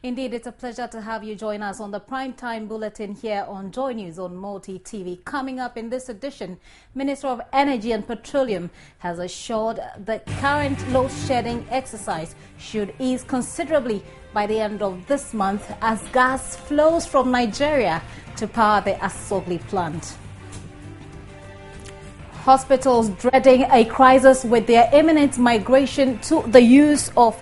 Indeed, it's a pleasure to have you join us on the Primetime Bulletin here on Joy News on Multi TV. Coming up in this edition, Minister of Energy and Petroleum has assured the current load shedding exercise should ease considerably by the end of this month as gas flows from Nigeria to power the Asogli plant. Hospitals dreading a crisis with their imminent migration to the use of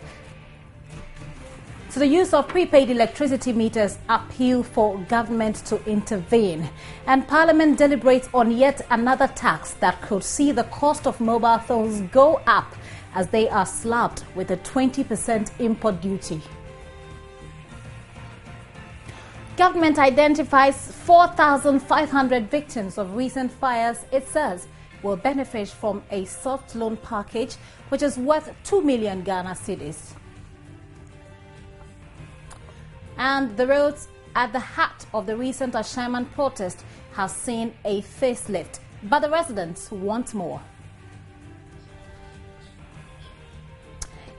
prepaid electricity meters appeal for government to intervene. And Parliament deliberates on yet another tax that could see the cost of mobile phones go up as they are slapped with a 20% import duty. Government identifies 4,500 victims of recent fires, it says, will benefit from a soft loan package which is worth 2 million Ghana cedis. And the roads at the heart of the recent Ashaman protest have seen a facelift, but the residents want more.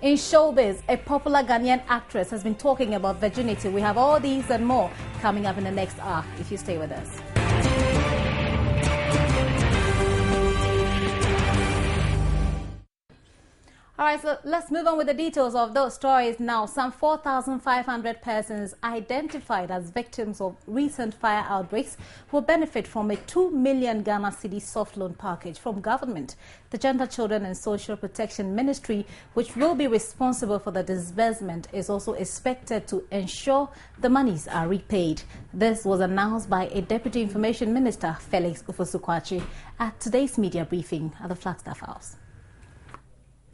In showbiz, a popular Ghanaian actress has been talking about virginity. We have all these and more coming up in the next hour, if you stay with us. All right, so let's move on with the details of those stories now. Some 4,500 persons identified as victims of recent fire outbreaks will benefit from a 2 million Ghana cedi soft loan package from government. The Gender, Children and Social Protection Ministry, which will be responsible for the disbursement, is also expected to ensure the monies are repaid. This was announced by a Deputy Information Minister, Felix Ufosukwachi, at today's media briefing at the Flagstaff House.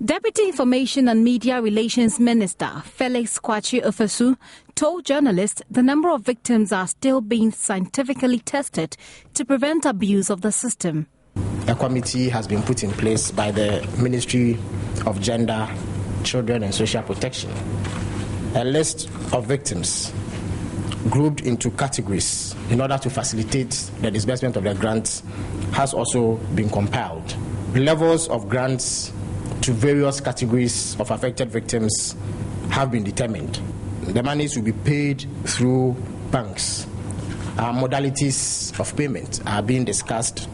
Deputy Information and Media Relations Minister Felix Kwachi Ofosu told journalists the number of victims are still being scientifically tested to prevent abuse of the system. A committee has been put in place by the Ministry of Gender, Children and Social Protection. A list of victims grouped into categories in order to facilitate the disbursement of the grants has also been compiled. Levels of grants to various categories of affected victims have been determined. The monies will be paid through banks. Modalities of payment are being discussed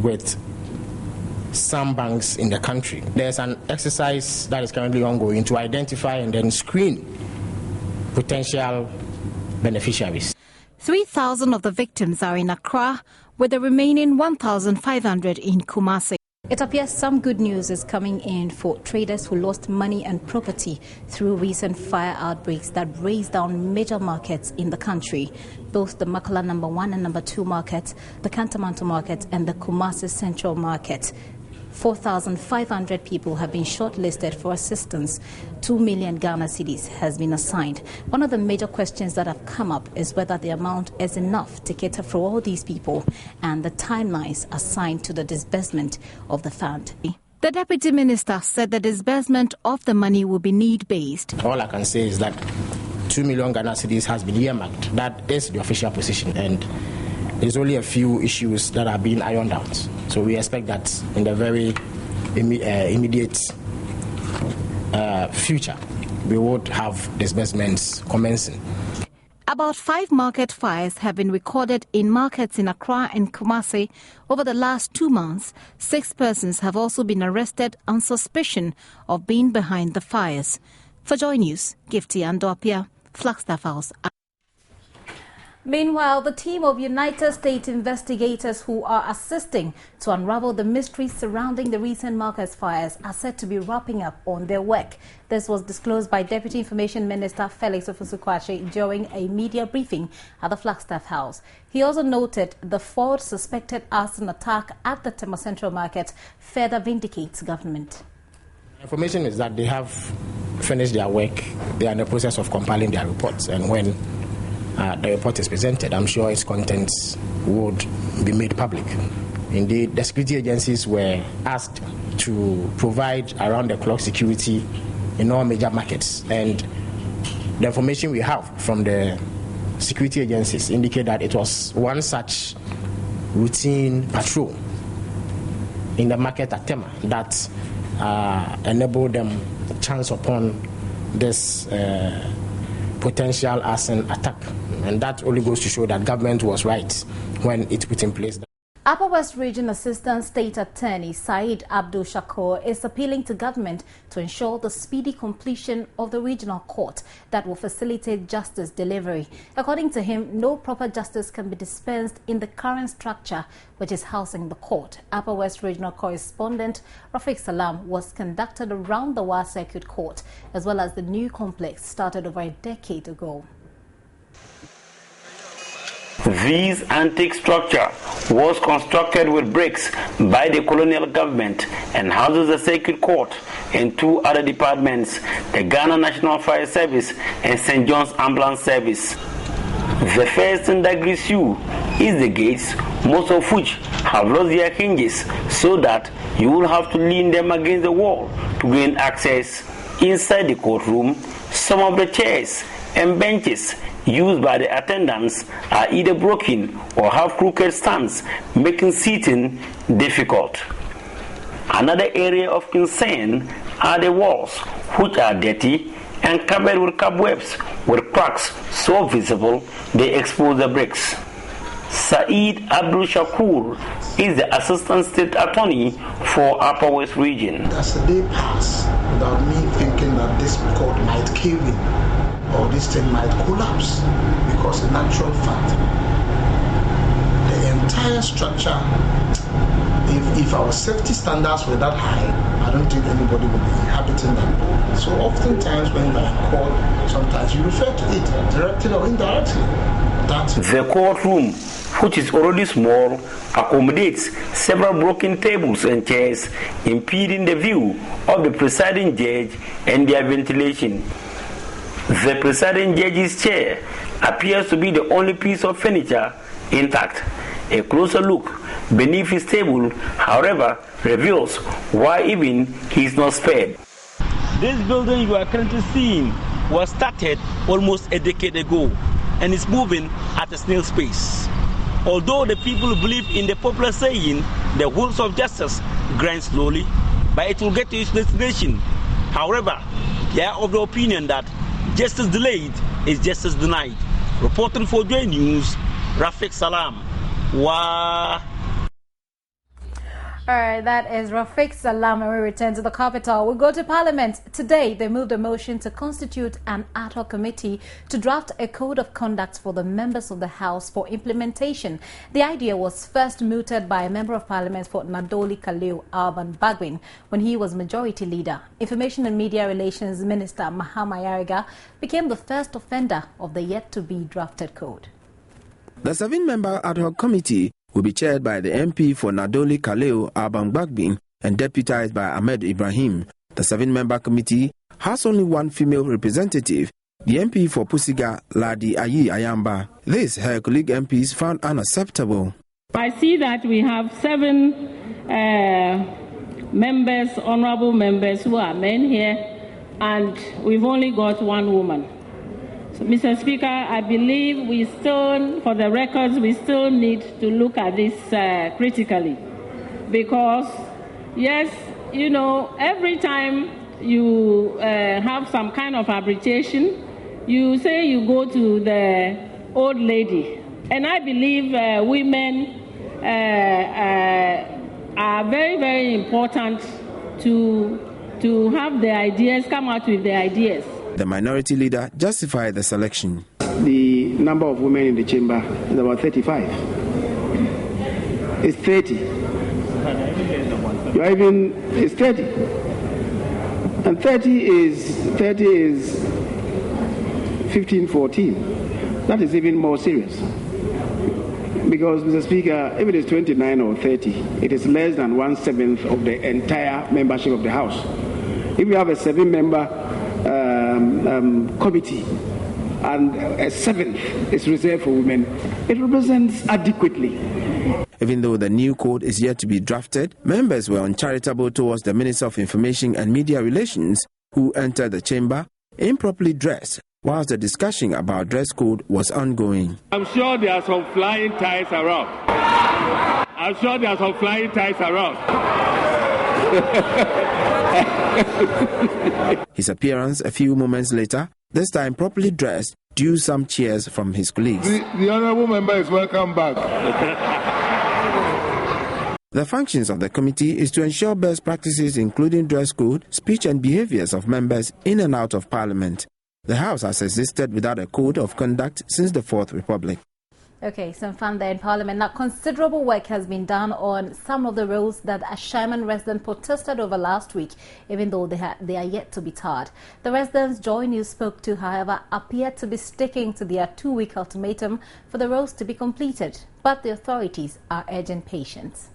with some banks in the country. There's an exercise that is currently ongoing to identify and then screen potential beneficiaries. 3,000 of the victims are in Accra, with the remaining 1,500 in Kumasi. It appears some good news is coming in for traders who lost money and property through recent fire outbreaks that raised down major markets in the country. Both the Makala number 1 and number 2 markets, the Kantamanto market and the Kumasi Central market. 4,500 people have been shortlisted for assistance. 2 million Ghana cedis has been assigned. One of the major questions that have come up is whether the amount is enough to cater for all these people and the timelines assigned to the disbursement of the fund. The Deputy Minister said the disbursement of the money will be need-based. All I can say is that 2 million Ghana cedis has been earmarked. That is the official position, and there's only a few issues that are being ironed out. So we expect that in the very immediate future, we would have disbursements commencing. About 5 market fires have been recorded in markets in Accra and Kumasi over the last 2 months. 6 persons have also been arrested on suspicion of being behind the fires. For Joy News, Gifty Andopia, Flagstaff House. Meanwhile, the team of United States investigators who are assisting to unravel the mysteries surrounding the recent market fires are said to be wrapping up on their work. This was disclosed by Deputy Information Minister Felix Ufosukwachi during a media briefing at the Flagstaff House. He also noted the fourth suspected arson attack at the Tema Central Market further vindicates government. Information is that they have finished their work. They are in the process of compiling their reports, and when the report is presented, I'm sure its contents would be made public. Indeed, the security agencies were asked to provide around-the-clock security in all major markets, and the information we have from the security agencies indicate that it was one such routine patrol in the market at Tema that enabled them chance upon this potential arson attack. And that only goes to show that government was right when it put in place. Upper West Region Assistant State Attorney Saeed Abdul Shakur is appealing to government to ensure the speedy completion of the regional court that will facilitate justice delivery. According to him, no proper justice can be dispensed in the current structure which is housing the court. Upper West Regional correspondent Rafiq Salam was conducted around the Wa Circuit Court as well as the new complex started over a decade ago. This antique structure was constructed with bricks by the colonial government and houses the Circuit Court and two other departments, the Ghana National Fire Service and St. John's Ambulance Service. The first in that greets you is the gates, most of which have lost their hinges, so that you will have to lean them against the wall to gain access. Inside the courtroom, some of the chairs and benches used by the attendants are either broken or have crooked stands, making seating difficult. Another area of concern are the walls, which are dirty and covered with cobwebs, with cracks so visible they expose the bricks. Saeed Abdul Shakur is the Assistant State Attorney for Upper West Region. As the day passed, without me thinking that this court might cave in, or this thing might collapse, because in actual fact, the entire structure, if our safety standards were that high, I don't think anybody would be inhabiting them. So oftentimes when you're in court, sometimes you refer to it directly or indirectly. The courtroom, which is already small, accommodates several broken tables and chairs, impeding the view of the presiding judge and their ventilation. The presiding judge's chair appears to be the only piece of furniture intact. A closer look beneath his table, however, reveals why even he is not spared. This building you are currently seeing was started almost a decade ago and is moving at a snail's pace. Although the people believe in the popular saying, the wheels of justice grind slowly, but it will get to its destination. However, they are of the opinion that justice delayed is justice denied. Reporting for Joy News, Rafiq Salam. All right, that is Rafiq Salam, and we return to the capital. We go to Parliament. Today, they moved a motion to constitute an ad hoc committee to draft a code of conduct for the members of the House for implementation. The idea was first mooted by a member of Parliament for Nadoli Kaleu Alban Bagwin when he was majority leader. Information and Media Relations Minister Mahama Yariga became the first offender of the yet-to-be drafted code. The 7-member ad hoc committee will be chaired by the MP for Nadoli Kaleu Alban Bagbin and deputized by Ahmed Ibrahim. The 7-member committee has only one female representative, the MP for Pusiga, Ladi Ayi Ayamba. This, her colleague MPs found unacceptable. I see that we have 7 members, honorable members, who are men here, and we've only got 1 woman. So, Mr. Speaker, I believe we still, for the records, we still need to look at this critically. Because, yes, you know, every time you have some kind of arbitration, you say you go to the old lady. And I believe women are very, very important to have the ideas, come out with the ideas. The minority leader justified the selection. The number of women in the chamber is about 35. It's 30. It's 30. And 30 is 15-14. That is even more serious. Because, Mr. Speaker, if it is 29 or 30, it is less than 1/7 of the entire membership of the House. If you have a 7-member committee and a 7th is reserved for women, it represents adequately. Even though the new code is yet to be drafted, members were uncharitable towards the Minister of Information and Media Relations, who entered the chamber improperly dressed whilst the discussion about dress code was ongoing. I'm sure there are some flying ties around. His appearance a few moments later this time properly dressed, due some cheers from his colleagues. The honourable member is welcome back. The functions of the committee is to ensure best practices including dress code, speech and behaviours of members in and out of Parliament. The House has existed without a code of conduct since the Fourth Republic. Okay, some fun there in Parliament. Now, considerable work has been done on some of the roads that Ashaiman residents protested over last week, even though they are yet to be tarred. The residents Joy News spoke to, however, appear to be sticking to their 2-week ultimatum for the roads to be completed, but the authorities are urging patience.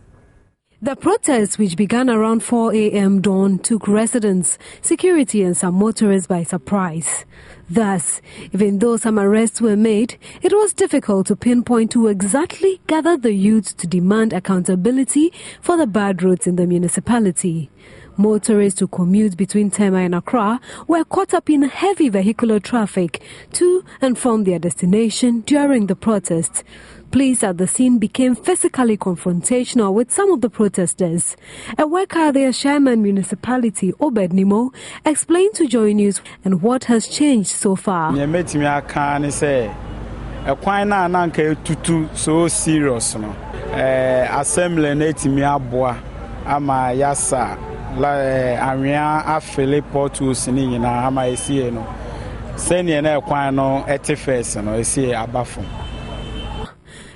The protests, which began around 4 a.m. dawn, took residents, security and some motorists by surprise. Thus, even though some arrests were made, it was difficult to pinpoint who exactly gathered the youths to demand accountability for the bad roads in the municipality. Motorists who commute between Tema and Accra were caught up in heavy vehicular traffic to and from their destination during the protests. Police at the scene became physically confrontational with some of the protesters. A worker at the Ashaiman municipality, Obed Nimo, explained to Joy News and what has changed so far. So serious no assembly netimi aboa ama yasa la anwea afele portus ni nyina ama esie no senior na ekwan no etifes no esie abafo.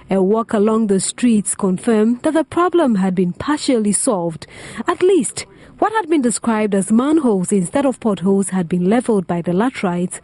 A walk along the streets confirmed that the problem had been partially solved. At least, what had been described as manholes instead of potholes had been leveled by the laterites.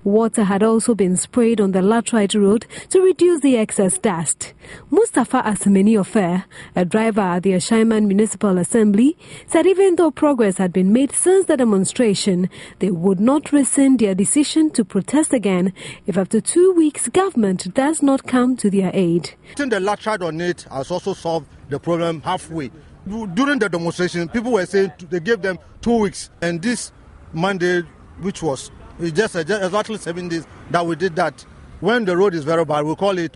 Water had also been sprayed on the laterite road to reduce the excess dust. Mustafa Asmeni Ofer, a driver at the Ashaiman Municipal Assembly, said even though progress had been made since the demonstration, they would not rescind their decision to protest again if after 2 weeks government does not come to their aid. The laterite on it has also solved the problem halfway. During the demonstration, people were saying they gave them 2 weeks, and this Monday, which was just exactly 7 days that we did that. When the road is very bad, we call it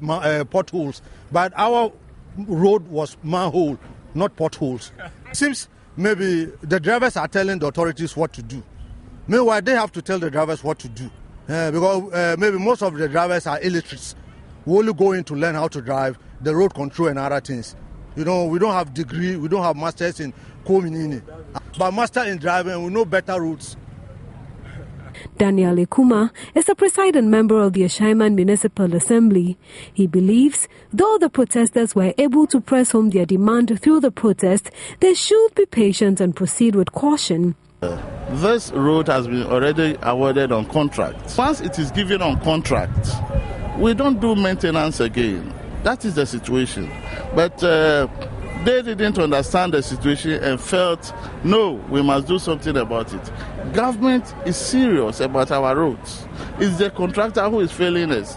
potholes. But our road was manhole, not potholes. Seems maybe the drivers are telling the authorities what to do. Meanwhile, they have to tell the drivers what to do. Because maybe most of the drivers are illiterates. We only go in to learn how to drive, the road control and other things. You know, we don't have degree, we don't have masters in community. But master in driving, we know better routes. Daniel Ekuma is the presiding member of the Ashaiman Municipal Assembly. He believes, though the protesters were able to press home their demand through the protest, they should be patient and proceed with caution. This road has been already awarded on contract. Once it is given on contract, we don't do maintenance again. That is the situation. But they didn't understand the situation and felt, no, we must do something about it. Government is serious about our roads. It's the contractor who is failing us.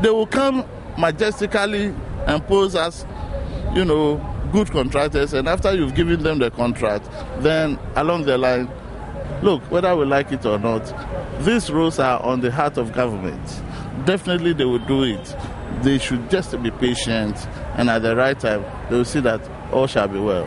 They will come majestically and pose as, good contractors, and after you've given them the contract, then along the line, look, whether we like it or not, these roads are on the heart of government. Definitely they will do it. They should just be patient, and at the right time, they will see that all shall be well.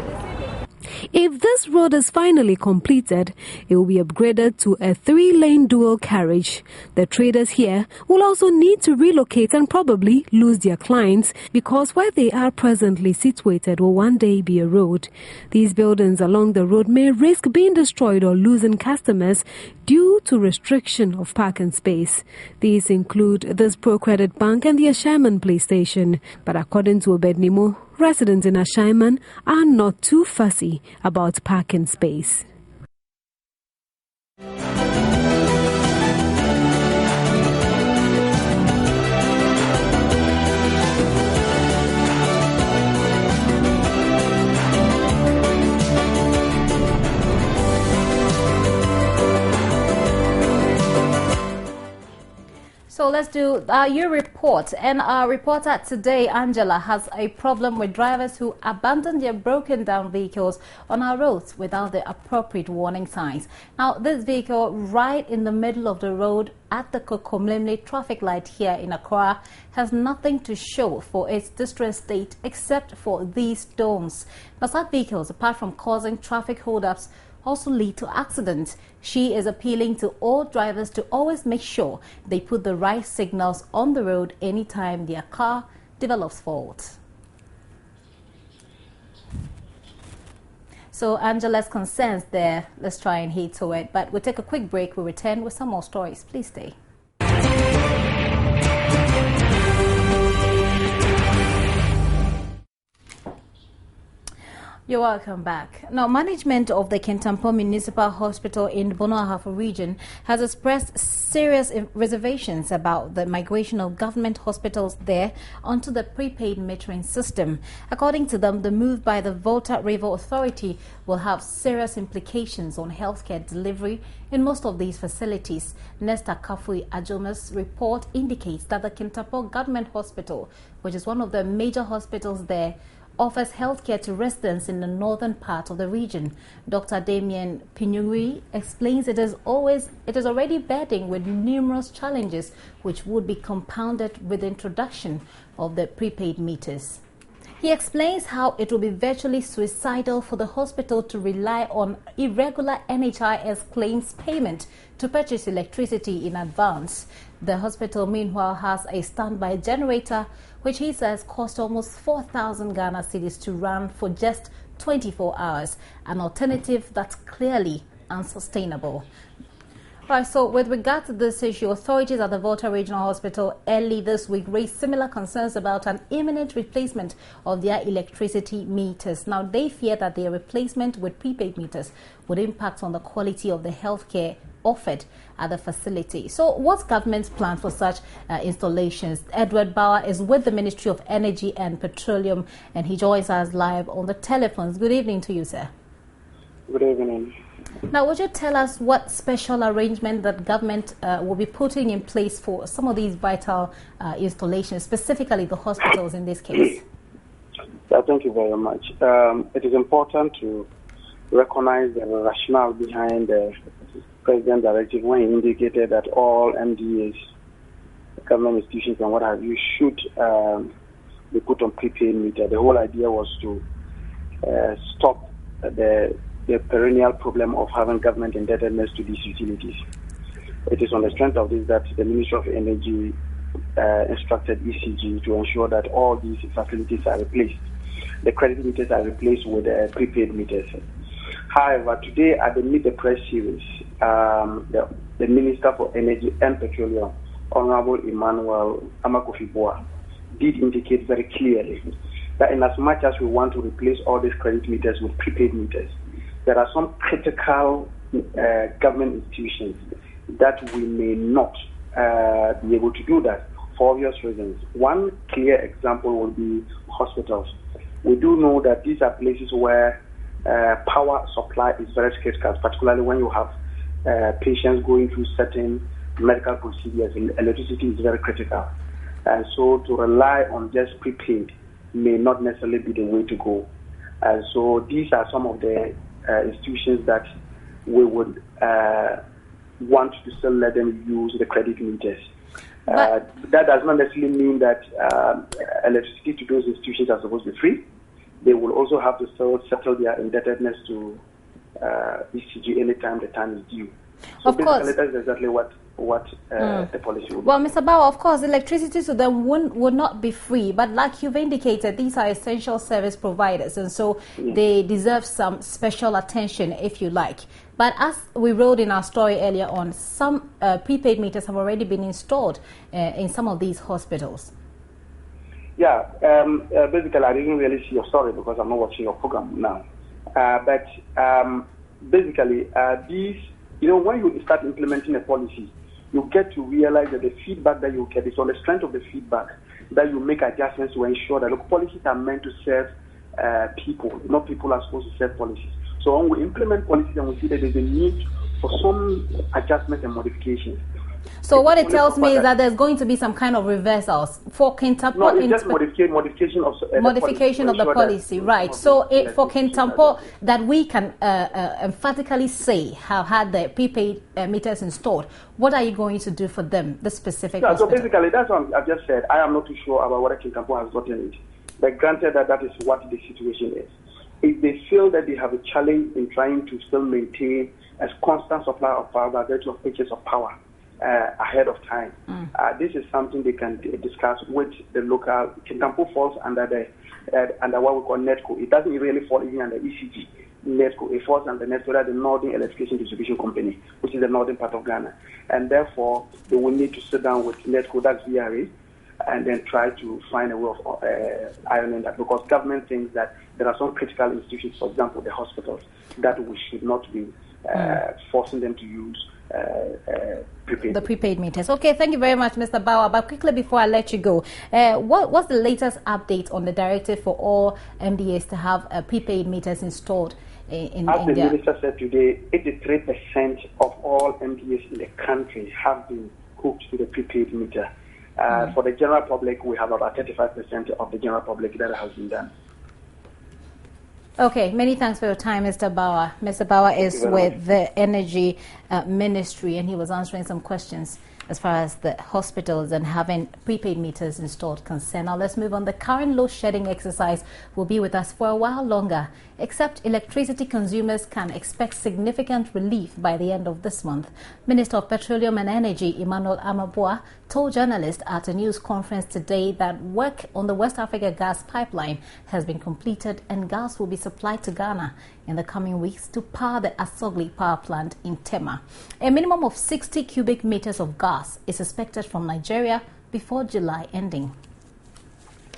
If this road is finally completed, it will be upgraded to a 3-lane dual carriage. The traders here will also need to relocate and probably lose their clients because where they are presently situated will one day be a road. These buildings along the road may risk being destroyed or losing customers due to restriction of parking space. These include this Pro-Credit Bank and the Ashaiman Police Station. But according to Obed Nimo, residents in Ashaiman are not too fussy about parking space. So let's do your report. And our reporter today, Angela, has a problem with drivers who abandon their broken down vehicles on our roads without the appropriate warning signs. Now, this vehicle right in the middle of the road at the Kokomlemle traffic light here in Accra has nothing to show for its distress state except for these stones. Now, such vehicles, apart from causing traffic holdups, also lead to accidents. She is appealing to all drivers to always make sure they put the right signals on the road anytime their car develops faults. So Angela's concerns there, let's try and heed to it. But we'll take a quick break. We'll return with some more stories. Please stay. You're welcome back. Now, management of the Kintampo Municipal Hospital in the Bono Ahafo region has expressed serious reservations about the migration of government hospitals there onto the prepaid metering system. According to them, the move by the Volta River Authority will have serious implications on healthcare delivery in most of these facilities. Nesta Kafui Ajoma's report indicates that the Kintampo Government Hospital, which is one of the major hospitals there, offers healthcare to residents in the northern part of the region. Dr. Damien Pinyungui explains it is already bedding with numerous challenges which would be compounded with the introduction of the prepaid meters. He explains how it will be virtually suicidal for the hospital to rely on irregular NHIS claims payment to purchase electricity in advance. The hospital, meanwhile, has a standby generator, which he says cost almost 4,000 Ghana cedis to run for just 24 hours, an alternative that's clearly unsustainable. Right, so with regard to this issue, authorities at the Volta Regional Hospital early this week raised similar concerns about an imminent replacement of their electricity meters. Now, they fear that their replacement with prepaid meters would impact on the quality of the healthcare offered at the facility. So what's government's plan for such installations? Edward Bauer is with the Ministry of Energy and Petroleum, and he joins us live on the telephones. Good evening to you, sir. Good evening. Now, would you tell us what special arrangement that government will be putting in place for some of these vital installations, specifically the hospitals in this case? Yeah, thank you very much. It is important to recognize the rationale behind the President's directive when he indicated that all MDAs, government institutions and what have you, should be put on prepaid meter. The whole idea was to stop the perennial problem of having government indebtedness to these utilities. It is on the strength of this that the Ministry of Energy instructed ECG to ensure that all these facilities are replaced. The credit meters are replaced with prepaid meters. However, today at the Meet the Press series, the Minister for Energy and Petroleum, Honorable Emmanuel Amakofi-Boa, did indicate very clearly that in as much as we want to replace all these credit meters with prepaid meters, there are some critical government institutions that we may not be able to do that for obvious reasons. One clear example will be hospitals. We do know that these are places where power supply is very critical, particularly when you have patients going through certain medical procedures. Electricity is very critical. And so to rely on just prepaid may not necessarily be the way to go. And so these are some of the institutions that we would want to still let them use the credit meters. That does not necessarily mean that electricity to those institutions are supposed to be free. They will also have to still settle their indebtedness to ECG anytime the time is due. So of course, that's exactly what the policy will be. Well, Mr. Bauer, of course, electricity to them would not be free, but like you've indicated, these are essential service providers, and so they deserve some special attention, if you like. But as we wrote in our story earlier on, some prepaid meters have already been installed in some of these hospitals. Yeah, basically, I didn't really see your story because I'm not watching your program now. But basically, these, when you start implementing a policy, you get to realize that the feedback that you get is on the strength of the feedback that you make adjustments to ensure that the policies are meant to serve people, not people are supposed to serve policies. So when we implement policies and we see that there's a need for some adjustments and modifications. So what it tells me is that there's going to be some kind of reversals for Kintampo. No, it's just modification of the policy, right? So for Kintampo, that we can emphatically say have had the prepaid meters installed. What are you going to do for them, the specific hospital? So basically, that's what I've just said. I am not too sure about whether Kintampo has gotten it. But granted that is what the situation is. if they feel that they have a challenge in trying to still maintain a constant supply of power by virtue of purchase of power ahead of time, this is something they can discuss with the local. Kintampo falls under what we call NETCO. It doesn't really fall even under ECG. NETCO, it falls under NETCO, that's the Northern Electrification Distribution Company, which is the northern part of Ghana. And therefore, they will need to sit down with NETCO, that's VRA, and then try to find a way of ironing that, because government thinks that there are some critical institutions, for example, the hospitals, that we should not be forcing them to use the prepaid meters. Okay, thank you very much, Mr. Bauer. But quickly before I let you go, what's the latest update on the directive for all MDAs to have prepaid meters installed in India? As the minister said today, 83% of all MDAs in the country have been hooked to the prepaid meter. For the general public, we have about 35% of the general public that has been done. Okay, many thanks for your time, Mr. Bauer. Mr. Bauer is with the Energy Ministry, and he was answering some questions as far as the hospitals and having prepaid meters installed concern. Now let's move on. The current load shedding exercise will be with us for a while longer, except electricity consumers can expect significant relief by the end of this month. Minister of Petroleum and Energy, Emmanuel Amaboa, told journalists at a news conference today that work on the West Africa gas pipeline has been completed and gas will be supplied to Ghana in the coming weeks to power the Asogli power plant in Tema. A minimum of 60 cubic meters of gas is expected from Nigeria before July ending.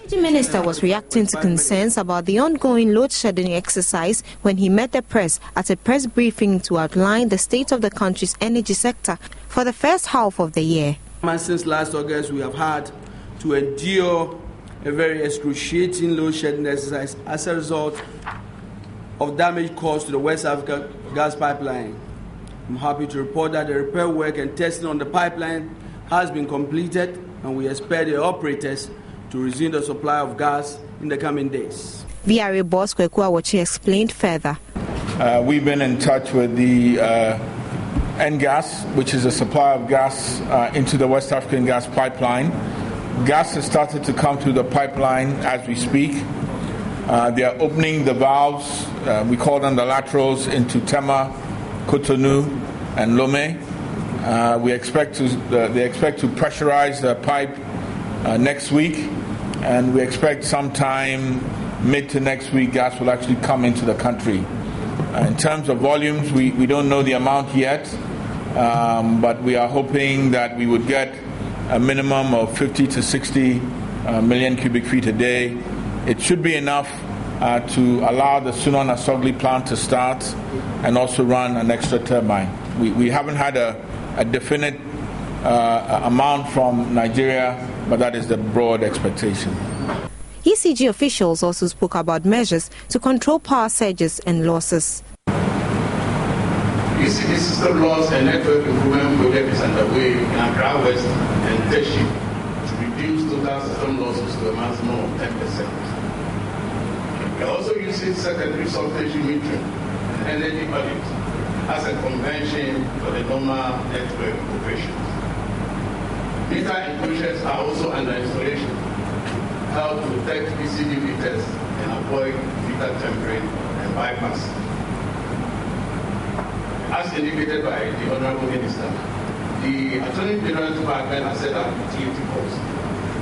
The minister was reacting to concerns about the ongoing load shedding exercise when he met the press at a press briefing to outline the state of the country's energy sector for the first half of the year. Since last August, we have had to endure a very excruciating load shedding exercise as a result of damage caused to the West Africa gas pipeline. I'm happy to report that the repair work and testing on the pipeline has been completed, and we expect the operators to resume the supply of gas in the coming days. VRA boss Kweku Awochi explained further. We've been in touch with the NGAS, which is a supply of gas into the West African gas pipeline. Gas has started to come through the pipeline as we speak. They are opening the valves, we call them the laterals, into Tema, Cotonou, and Lomé. They expect to pressurize the pipe next week, and we expect sometime mid to next week gas will actually come into the country. In terms of volumes, we don't know the amount yet, but we are hoping that we would get a minimum of 50 to 60 million cubic feet a day. It should be enough to allow the Sunon Asogli plant to start and also run an extra turbine. We haven't had a definite amount from Nigeria, but that is the broad expectation. ECG officials also spoke about measures to control power surges and losses. ECG system loss and network improvement project is underway in Accra West and Teshi to reduce total system losses to a maximum of 10%. We are also using secondary substation metering and energy audit as a convention for the normal network operations. Meter enclosures are also under installation, help to detect ECG meters and avoid meter tampering and bypass. As indicated by the Honorable Minister, the Attorney General of Ghana has set up utility costs to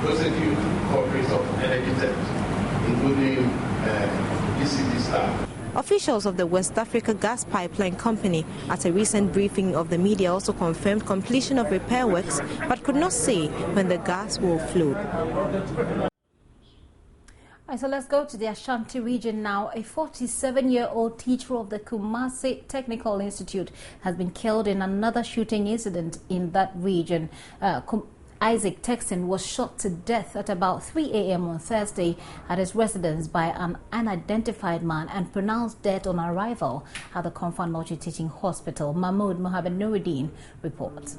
prosecute corporates of energy theft, including ECG staff. Officials of the West Africa Gas Pipeline Company at a recent briefing of the media also confirmed completion of repair works, but could not say when the gas will flow. Right, so let's go to the Ashanti region now. A 47-year-old teacher of the Kumasi Technical Institute has been killed in another shooting incident in that region. Isaac Texan was shot to death at about 3 a.m. on Thursday at his residence by an unidentified man and pronounced dead on arrival at the Komfa Nochi Teaching Hospital. Mahmoud Mohamed Nuruddin reports.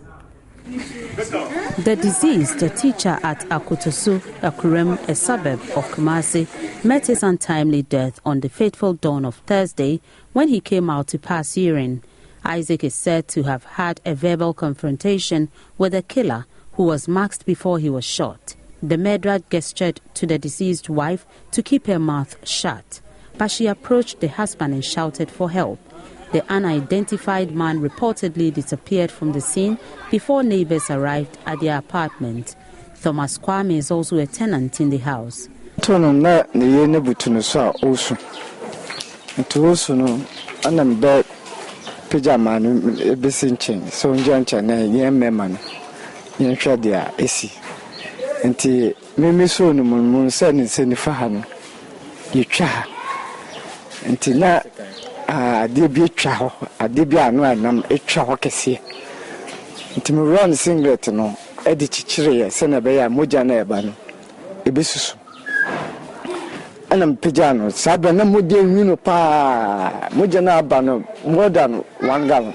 The deceased, a teacher at Akotosu, Akurem, a suburb of Kumasi, met his untimely death on the fateful dawn of Thursday when he came out to pass urine. Isaac is said to have had a verbal confrontation with the killer, who was masked before he was shot. The murderer gestured to the deceased wife to keep her mouth shut. but she approached the husband and shouted for help. The unidentified man reportedly disappeared from the scene before neighbors arrived at their apartment. Thomas Kwame is also a tenant in the house. Adebia twa adebia anu anam etwa hokese ntimi run singlet no edi chichire se na be ya moja na eba no ebesusu anam pejano sabe na moja nwino pa moja na aba no more than 1 gallon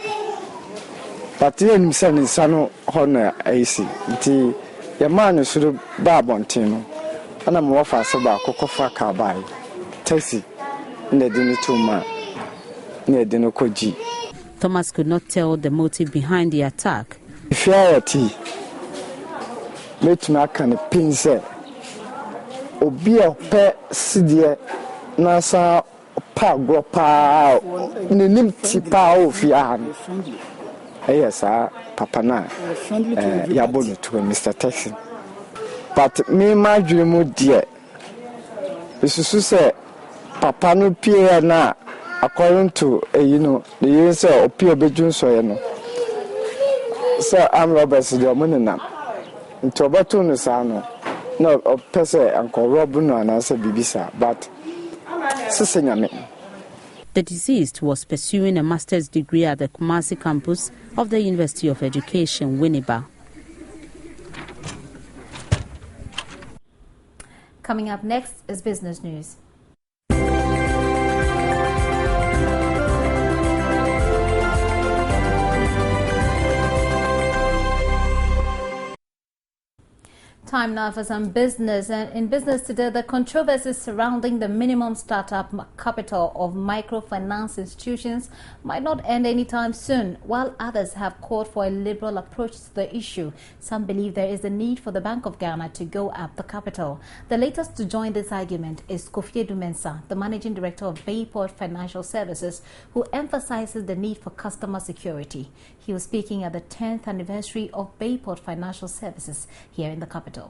but yen se ni sano hono aisi nti ya man suru ba bontin no anam wo fa se ba kokofa ka bai taxi na dini tuma. Thomas could not tell the motive behind the attack. If you are a tea, let me can pince Obia pe Sidia Nasa Pagua Pa Nim Tipa of Yan. Yes, Papana Yabon to Mr. Texan. But me, my dream, dear. This is say Papa no Pierre na. According to the years of Pio Bejun Soyano, Sir, I'm Robert Sidomonina. In Tobato Sano, no, of Pese Uncle Robin and answer Bibisa, but Sissingame. The deceased was pursuing a master's degree at the Kumasi campus of the University of Education, Winneba. Coming up next is business news. Time now for some business. And in business today, the controversies surrounding the minimum startup capital of microfinance institutions might not end anytime soon, while others have called for a liberal approach to the issue. Some believe there is a need for the Bank of Ghana to go up the capital. The latest to join this argument is Kofi Dumensa, the Managing Director of Bayport Financial Services, who emphasizes the need for customer security. He was speaking at the 10th anniversary of Bayport Financial Services here in the capital.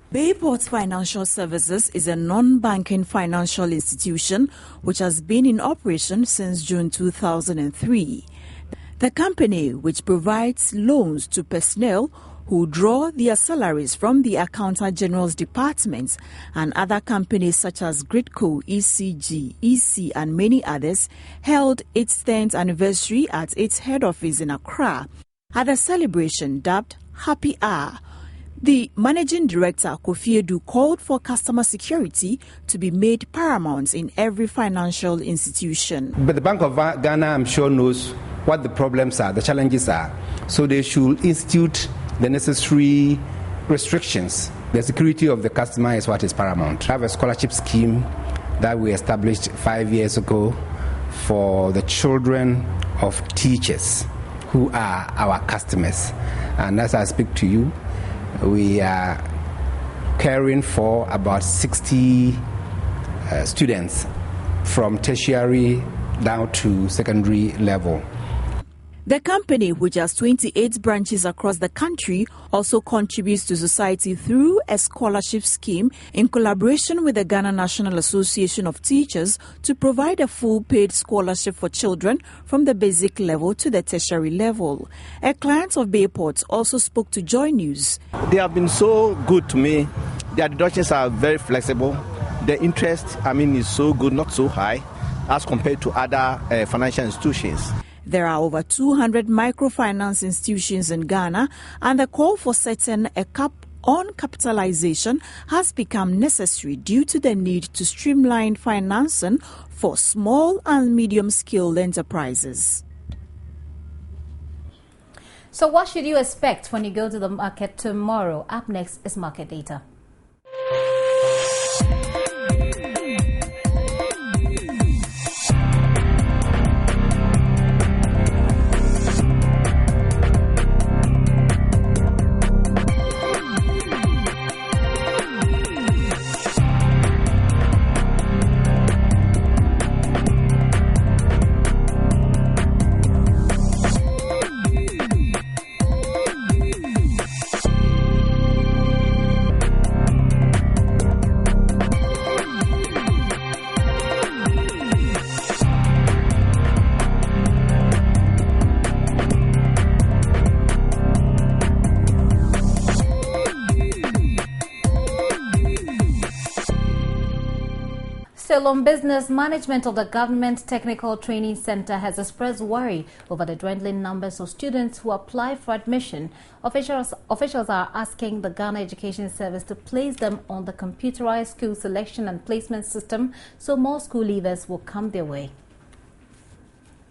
Bayport Financial Services is a non-banking financial institution which has been in operation since June 2003. The company, which provides loans to personnel who draw their salaries from the Accountant General's departments, and other companies such as Gridco, ECG, EC and many others, held its 10th anniversary at its head office in Accra at a celebration dubbed Happy Hour. The Managing Director, Kofi Edu, called for customer security to be made paramount in every financial institution. But the Bank of Ghana, I'm sure, knows what the problems are, the challenges are. So they should institute the necessary restrictions. The security of the customer is what is paramount. We have a scholarship scheme that we established 5 years ago for the children of teachers who are our customers. And as I speak to you, we are caring for about 60 students from tertiary down to secondary level. The company, which has 28 branches across the country, also contributes to society through a scholarship scheme in collaboration with the Ghana National Association of Teachers to provide a full paid scholarship for children from the basic level to the tertiary level. A client of Bayport also spoke to Joy News. They have been so good to me. Their deductions are very flexible. The interest, is so good, not so high as compared to other financial institutions. There are over 200 microfinance institutions in Ghana, and the call for setting a cap on capitalization has become necessary due to the need to streamline financing for small and medium-scale enterprises. So what should you expect when you go to the market tomorrow? Up next is market data. Still on business, management of the Government Technical Training Center has expressed worry over the dwindling numbers of students who apply for admission. Officials are asking the Ghana Education Service to place them on the computerized school selection and placement system so more school leavers will come their way.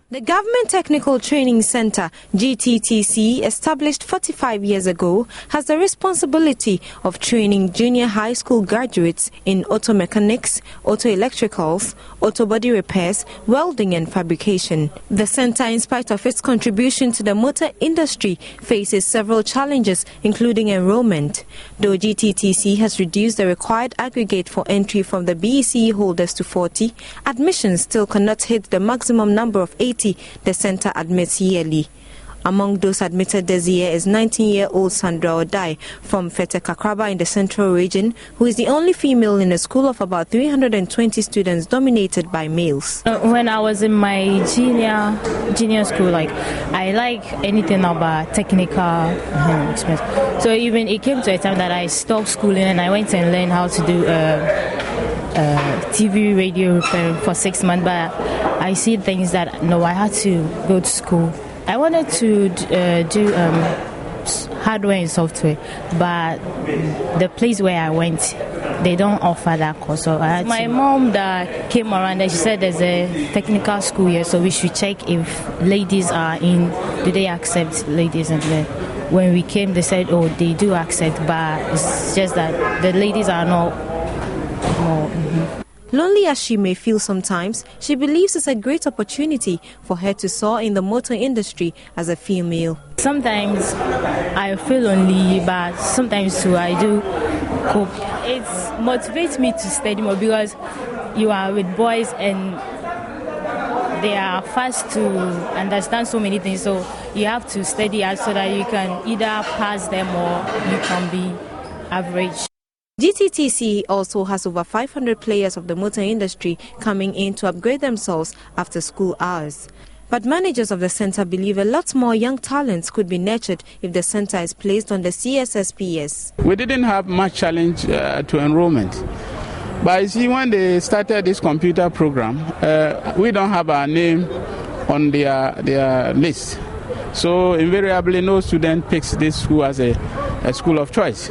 The Government Technical Training Center, GTTC, established 45 years ago, has the responsibility of training junior high school graduates in auto mechanics, auto electricals, auto body repairs, welding and fabrication. The center, in spite of its contribution to the motor industry, faces several challenges, including enrollment. Though GTTC has reduced the required aggregate for entry from the BECE holders to 40, admissions still cannot hit the maximum number of 80 the center admits yearly. Among those admitted this year is 19-year-old Sandra Odai from Fete Kakraba in the Central Region, who is the only female in a school of about 320 students dominated by males. When I was in my junior school, I like anything about technical experience. So even it came to a time that I stopped schooling and I went and learned how to do TV radio repair for 6 months, but I see things that no, I had to go to school. I wanted to do hardware and software, but the place where I went, they don't offer that course. So my mom that came around and she said there's a technical school here, so we should check if ladies are in. Do they accept ladies? And then when we came, they said, oh, they do accept, but it's just that the ladies are not more. Lonely as she may feel sometimes, she believes it's a great opportunity for her to soar in the motor industry as a female. Sometimes I feel lonely, but sometimes too I do cope. It motivates me to study more because you are with boys and they are fast to understand so many things. So you have to study hard so that you can either pass them or you can be average. GTTC also has over 500 players of the motor industry coming in to upgrade themselves after school hours. But managers of the center believe a lot more young talents could be nurtured if the center is placed on the CSSPS. We didn't have much challenge to enrollment. But you see, when they started this computer program, we don't have our name on their list. So invariably, no student picks this school as a school of choice.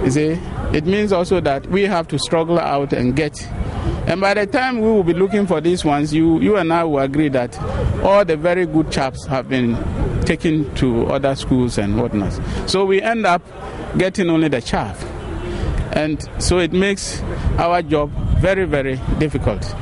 You see, it means also that we have to struggle out and get. And by the time we will be looking for these ones, you and I will agree that all the very good chaps have been taken to other schools and whatnot. So we end up getting only the chaff. And so it makes our job very, very difficult.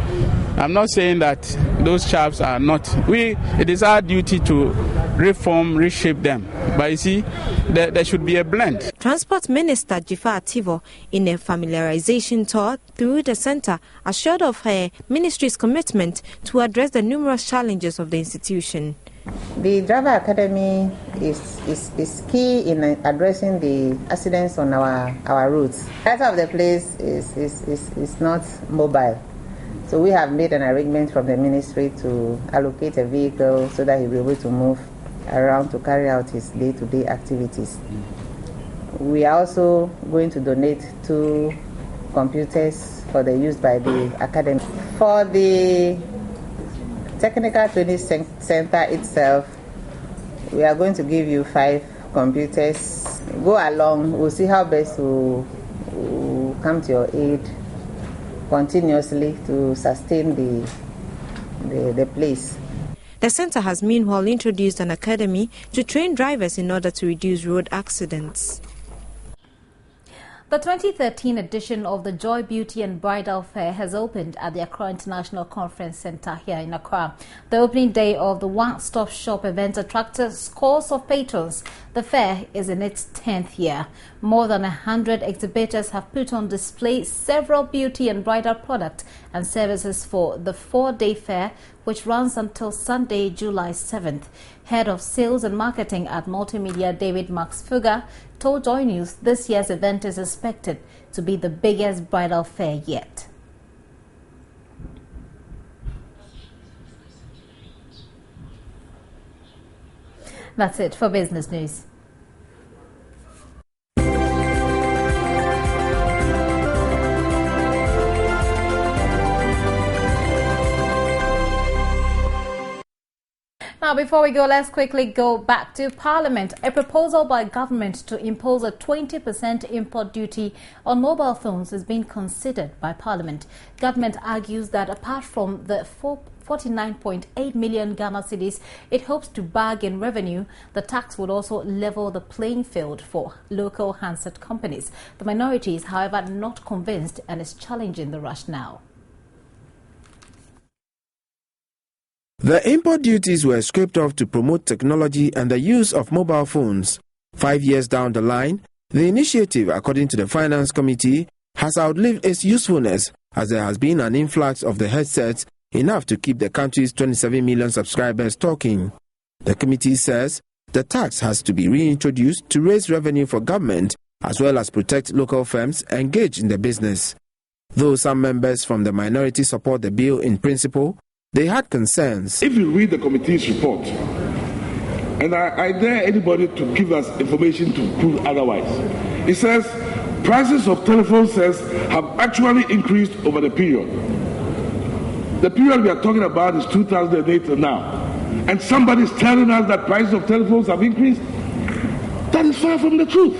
I'm not saying that those chaps are not. It is our duty to reform, reshape them. But you see, there should be a blend. Transport Minister Jifa Ativo, in a familiarization tour through the center, assured of her ministry's commitment to address the numerous challenges of the institution. The Driver Academy is key in addressing the accidents on our roads. Part of the place is not mobile. So we have made an arrangement from the ministry to allocate a vehicle so that he'll be able to move around to carry out his day-to-day activities. We are also going to donate 2 computers for the use by the academy. For the Technical Training Center itself, we are going to give you 5 computers. Go along, we'll see how best to come to your aid continuously to sustain the place. The center has meanwhile introduced an academy to train drivers in order to reduce road accidents. The 2013 edition of the Joy, Beauty and Bridal Fair has opened at the Accra International Conference Center here in Accra. The opening day of the one-stop shop event attracted scores of patrons. The fair is in its 10th year. More than 100 exhibitors have put on display several beauty and bridal products and services for the 4-day fair, which runs until Sunday, July 7th. Head of Sales and Marketing at Multimedia, David Max Fuga, told Joy News this year's event is expected to be the biggest bridal fair yet. That's it for Business News. Now, before we go, let's quickly go back to Parliament. A proposal by government to impose a 20% import duty on mobile phones is being considered by Parliament. Government argues that apart from the 49.8 million Ghana cedis it hopes to bag in revenue, the tax would also level the playing field for local handset companies. The minority is, however, not convinced and is challenging the rationale. The import duties were scraped off to promote technology and the use of mobile phones. 5 years down the line, the initiative, according to the Finance Committee, has outlived its usefulness as there has been an influx of the headsets, enough to keep the country's 27 million subscribers talking. The committee says the tax has to be reintroduced to raise revenue for government as well as protect local firms engaged in the business. Though some members from the minority support the bill in principle, they had concerns. If you read the committee's report, and I dare anybody to give us information to prove otherwise, it says prices of telephone sets have actually increased over the period. The period we are talking about is 2008 to now. And somebody is telling us that prices of telephones have increased? That is far from the truth.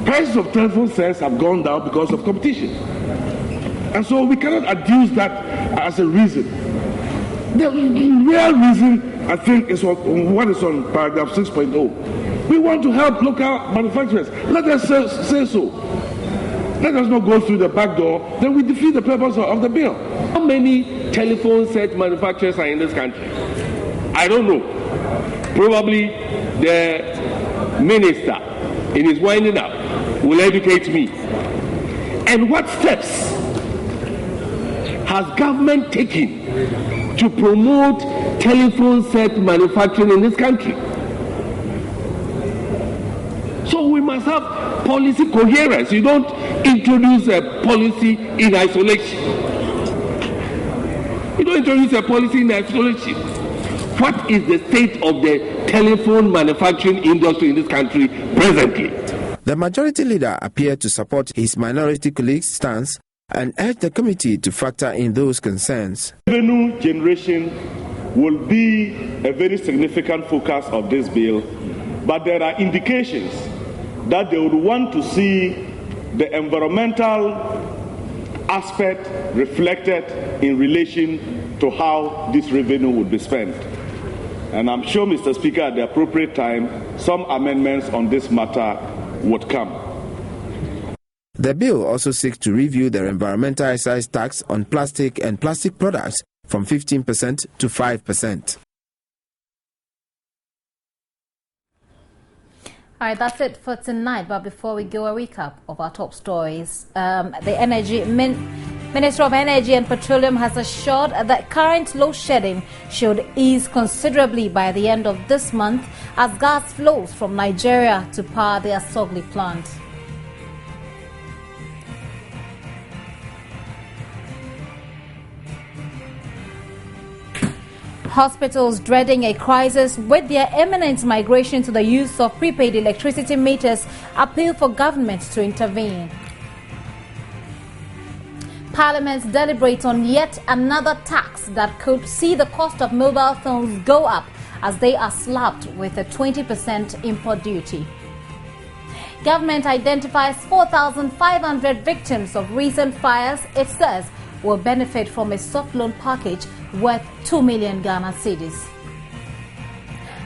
Prices of telephone sets have gone down because of competition. And so we cannot adduce that as a reason. The real reason, I think, is what is on paragraph 6.0. We want to help local manufacturers. Let us say so. Let us not go through the back door, then we defeat the purpose of the bill. How many telephone set manufacturers are in this country? I don't know. Probably the minister, in his winding up, will educate me. And what steps has government taken to promote telephone set manufacturing in this country? So we must have policy coherence. You don't introduce a policy in isolation. You don't introduce a policy in isolation. What is the state of the telephone manufacturing industry in this country presently? The majority leader appeared to support his minority colleague's stance and urged the committee to factor in those concerns. Revenue generation will be a very significant focus of this bill, but there are indications that they would want to see the environmental aspect reflected in relation to how this revenue would be spent. And I'm sure, Mr. Speaker, at the appropriate time, some amendments on this matter would come. The bill also seeks to review the environmental excise tax on plastic and plastic products from 15% to 5%. All right, that's it for tonight. But before we go, a recap of our top stories. The Minister of Energy and Petroleum has assured that current load shedding should ease considerably by the end of this month as gas flows from Nigeria to power their Sogli plant. Hospitals dreading a crisis with their imminent migration to the use of prepaid electricity meters appeal for government to intervene. Parliament deliberates on yet another tax that could see the cost of mobile phones go up as they are slapped with a 20% import duty. Government identifies 4,500 victims of recent fires, it says, will benefit from a soft loan package worth 2 million Ghana cedis.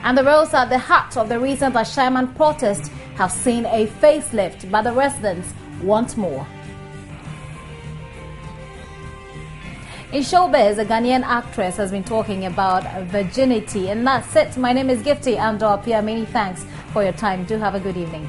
And the roads at the heart of the recent Ashaiman protest have seen a facelift, but the residents want more. In showbiz, a Ghanaian actress has been talking about virginity. And that's it. My name is Gifty Andor Pia. Many thanks for your time. Do have a good evening.